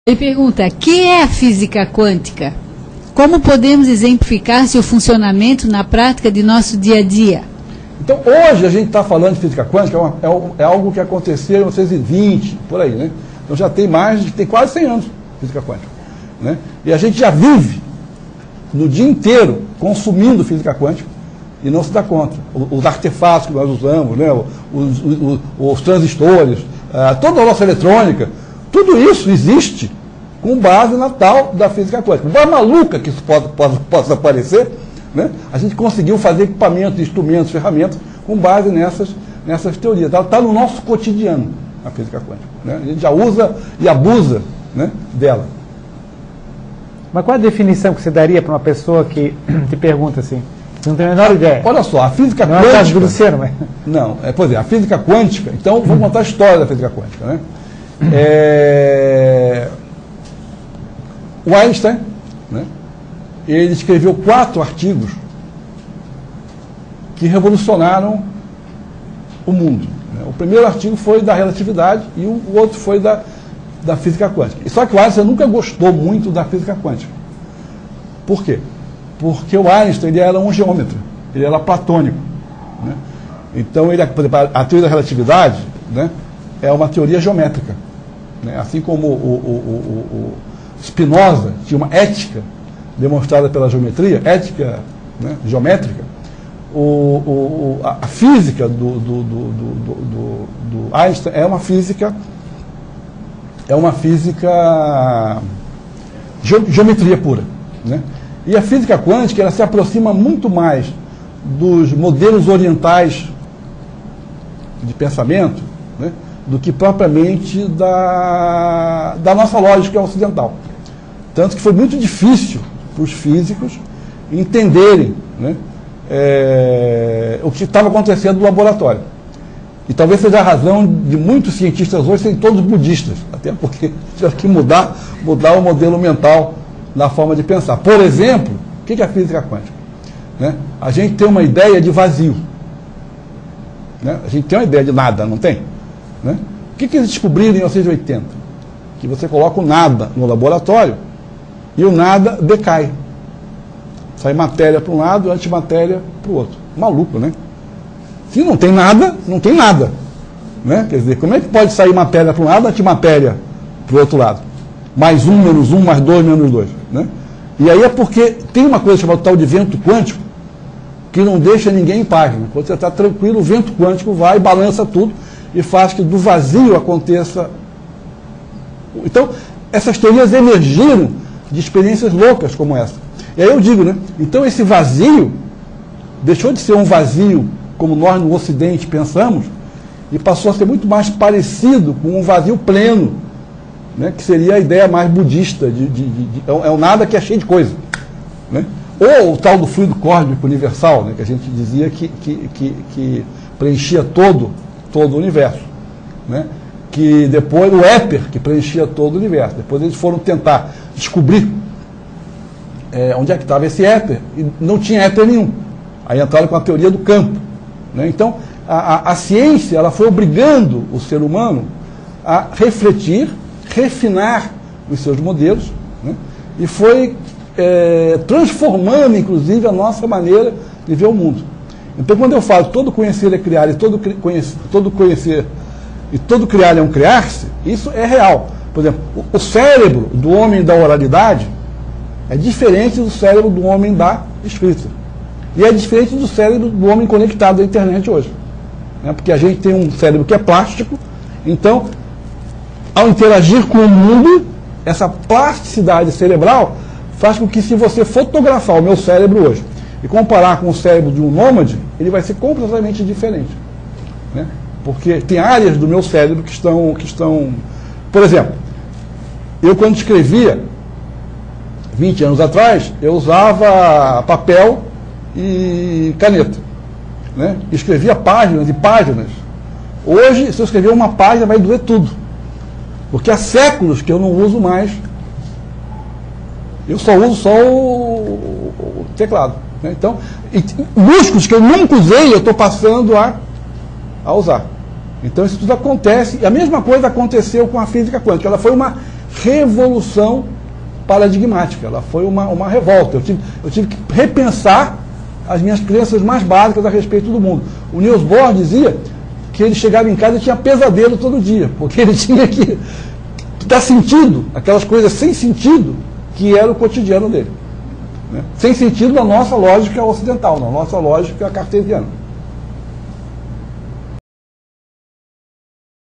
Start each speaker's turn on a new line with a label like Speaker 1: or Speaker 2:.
Speaker 1: Ele pergunta, o que é a física quântica? Como podemos exemplificar seu funcionamento na prática de nosso dia a dia?
Speaker 2: Então, hoje a gente está falando de física quântica, é algo que aconteceu em 1920, por aí, né? Então já tem quase 100 anos física quântica, né? E a gente já vive no dia inteiro consumindo física quântica e não se dá conta. Os artefatos que nós usamos, né? Os transistores, toda a nossa eletrônica, tudo isso existe com base na tal da física quântica. Por mais maluca que isso possa parecer, né? A gente conseguiu fazer equipamentos, instrumentos, ferramentas com base nessas teorias. Ela está no nosso cotidiano, a física quântica, né? A gente já usa e abusa, né, dela.
Speaker 3: Mas qual a definição que você daria para uma pessoa que te pergunta assim? Você não tem a menor ideia.
Speaker 2: Olha só, a física
Speaker 3: não
Speaker 2: quântica...
Speaker 3: Não é o caso do Luciano, mas...
Speaker 2: Não, pois é, a física quântica... Então, vamos contar a história da física quântica, né? O Einstein, né, ele escreveu 4 artigos que revolucionaram o mundo, né? O primeiro artigo foi da relatividade e o outro foi da física quântica. Só que o Einstein nunca gostou muito da física quântica. Por quê? Porque o Einstein ele era um geômetra, ele era platônico, né? Então, por exemplo, a teoria da relatividade, né, é uma teoria geométrica, né? Assim como o Spinoza tinha uma ética demonstrada pela geometria, ética, né, geométrica, a física do Einstein é uma física geometria pura, né? E a física quântica ela se aproxima muito mais dos modelos orientais de pensamento, né, do que propriamente da nossa lógica ocidental. Tanto que foi muito difícil para os físicos entenderem, né, o que estava acontecendo no laboratório. E talvez seja a razão de muitos cientistas hoje serem todos budistas, até porque tiveram que mudar o modelo mental na forma de pensar. Por exemplo, o que é a física quântica? Né? A gente tem uma ideia de vazio. Né? A gente tem uma ideia de nada, não tem? Né? O que eles descobriram em 1980? Que você coloca o nada no laboratório e o nada decai. Sai matéria para um lado e antimatéria para o outro. Maluco, né? Se não tem nada, não tem nada. Né? Quer dizer, como é que pode sair matéria para um lado e antimatéria para o outro lado? Mais 1, menos 1, mais 2, menos 2. Né? E aí é porque tem uma coisa chamada tal de vento quântico que não deixa ninguém em paz. Né? Quando você está tranquilo, o vento quântico vai e balança tudo e faz que do vazio aconteça. Então, essas teorias emergiram de experiências loucas como essa. E aí eu digo, né? Então esse vazio deixou de ser um vazio como nós no Ocidente pensamos e passou a ser muito mais parecido com um vazio pleno, né? Que seria a ideia mais budista é um nada que é cheio de coisa, né? Ou o tal do fluido cósmico universal, né? Que a gente dizia que preenchia todo o universo, né? Que depois o éter que preenchia todo o universo. Depois eles foram tentar descobrir onde é que estava esse éter e não tinha éter nenhum. Aí entraram com a teoria do campo, né? Então a ciência ela foi obrigando o ser humano a refletir, refinar os seus modelos, né? E foi transformando inclusive a nossa maneira de ver o mundo. Então quando eu falo todo conhecer é criar e todo conhecer e todo criar é um criar-se, isso é real. Por exemplo, o cérebro do homem da oralidade é diferente do cérebro do homem da escrita. E é diferente do cérebro do homem conectado à internet hoje. Né? Porque a gente tem um cérebro que é plástico, então, ao interagir com o mundo, essa plasticidade cerebral faz com que, se você fotografar o meu cérebro hoje e comparar com o cérebro de um nômade, ele vai ser completamente diferente. Né? Porque tem áreas do meu cérebro que estão... Por exemplo, eu quando escrevia, 20 anos atrás, eu usava papel e caneta. Né? Escrevia páginas e páginas. Hoje, se eu escrever uma página, vai doer tudo. Porque há séculos que eu não uso mais. Eu só uso o teclado. Né? Então, músculos que eu nunca usei, eu estou passando a usar. Então isso tudo acontece, e a mesma coisa aconteceu com a física quântica. Ela foi uma revolução paradigmática, ela foi uma revolta. Eu tive que repensar as minhas crenças mais básicas a respeito do mundo. O Niels Bohr dizia que ele chegava em casa e tinha pesadelo todo dia, porque ele tinha que dar sentido, aquelas coisas sem sentido, que era o cotidiano dele. Né? Sem sentido na nossa lógica ocidental, na nossa lógica cartesiana.